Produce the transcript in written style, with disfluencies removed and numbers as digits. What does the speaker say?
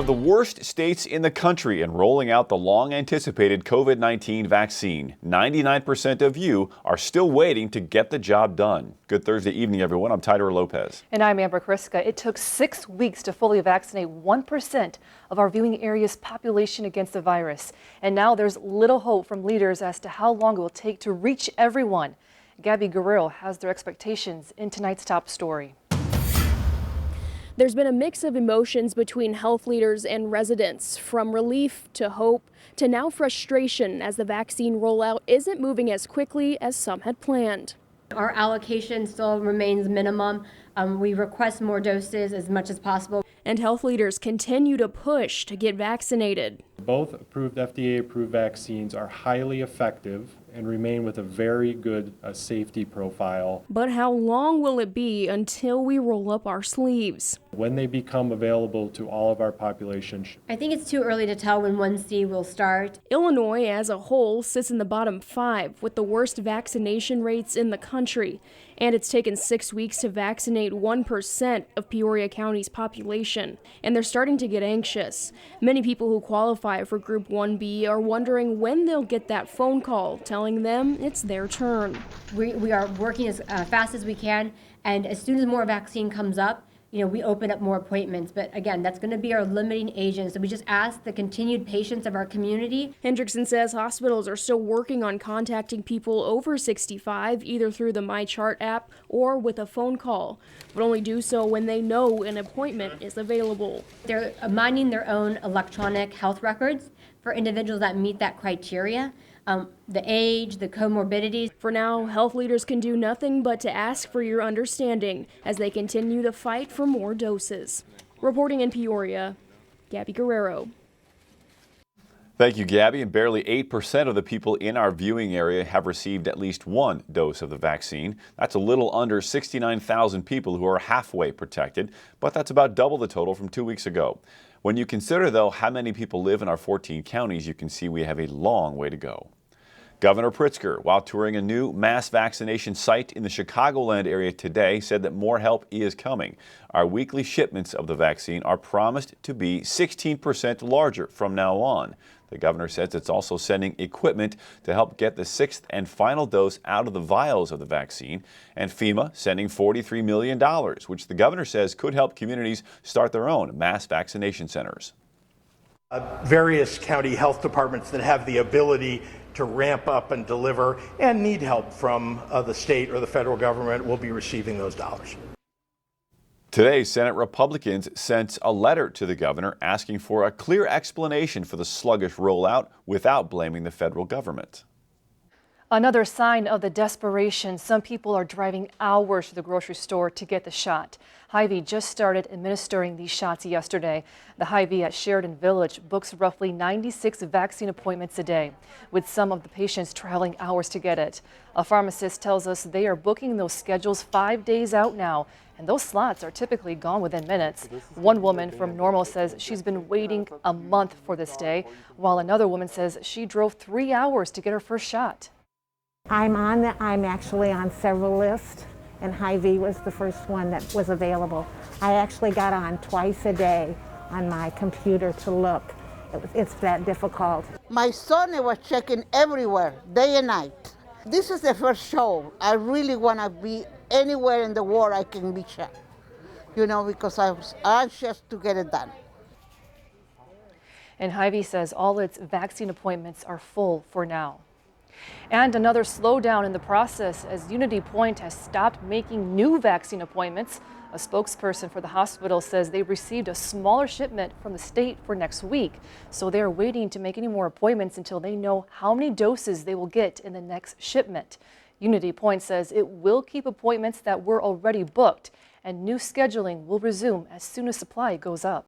of the worst states in the country in rolling out the long-anticipated COVID-19 vaccine. 99% of you are still waiting to get the job done. Good Thursday evening, everyone. I'm Tyler Lopez. And I'm Amber Kriska. It took 6 weeks to fully vaccinate 1% of our viewing area's population against the virus. And now there's little hope from leaders as to how long it will take to reach everyone. Gabby Guerrero has their expectations in tonight's top story. There's been a mix of emotions between health leaders and residents, from relief to hope to now frustration as the vaccine rollout isn't moving as quickly as some had planned. Our allocation still remains minimum. We request more doses as much as possible. And health leaders continue to push to get vaccinated. Both FDA-approved vaccines are highly effective and remain with a very good safety profile. But how long will it be until we roll up our sleeves? When they become available to all of our population. I think it's too early to tell when 1C will start. Illinois as a whole sits in the bottom 5 with the worst vaccination rates in the country. And it's taken 6 weeks to vaccinate 1% of Peoria County's population. And they're starting to get anxious. Many people who qualify for Group 1B are wondering when they'll get that phone call telling them it's their turn. We are working as fast as we can, and as soon as more vaccine comes up, we open up more appointments. But again, that's going to be our limiting agent. So we just ask the continued patience of our community. Hendrickson says hospitals are still working on contacting people over 65, either through the MyChart app or with a phone call, but only do so when they know an appointment is available. They're mining their own electronic health records for individuals that meet that criteria. The age, the comorbidities. For now, health leaders can do nothing but to ask for your understanding as they continue to fight for more doses. Reporting in Peoria, Gabby Guerrero. Thank you, Gabby. And barely 8% of the people in our viewing area have received at least one dose of the vaccine. That's a little under 69,000 people who are halfway protected, but that's about double the total from 2 weeks ago. When you consider, though, how many people live in our 14 counties, you can see we have a long way to go. Governor Pritzker, while touring a new mass vaccination site in the Chicagoland area today, said that more help is coming. Our weekly shipments of the vaccine are promised to be 16% larger from now on. The governor says it's also sending equipment to help get the 6th and final dose out of the vials of the vaccine, and FEMA sending $43 million, which the governor says could help communities start their own mass vaccination centers. Various county health departments that have the ability to ramp up and deliver and need help from the state or the federal government will be receiving those dollars. Today, Senate Republicans sent a letter to the governor asking for a clear explanation for the sluggish rollout without blaming the federal government. Another sign of the desperation. Some people are driving hours to the grocery store to get the shot. Hy-Vee just started administering these shots yesterday. The Hy-Vee at Sheridan Village books roughly 96 vaccine appointments a day, with some of the patients traveling hours to get it. A pharmacist tells us they are booking those schedules 5 days out now, and those slots are typically gone within minutes. One woman from Normal says she's been waiting a month for this day, while another woman says she drove 3 hours to get her first shot. I'm actually on several lists, and Hy-Vee was the first one that was available. I actually got on twice a day on my computer to look. It's that difficult. My son was checking everywhere, day and night. This is the first show. I really want to be anywhere in the world I can be checked, because I was anxious to get it done. And Hy-Vee says all its vaccine appointments are full for now. And another slowdown in the process as UnityPoint has stopped making new vaccine appointments. A spokesperson for the hospital says they received a smaller shipment from the state for next week. So they're waiting to make any more appointments until they know how many doses they will get in the next shipment. UnityPoint says it will keep appointments that were already booked, and new scheduling will resume as soon as supply goes up.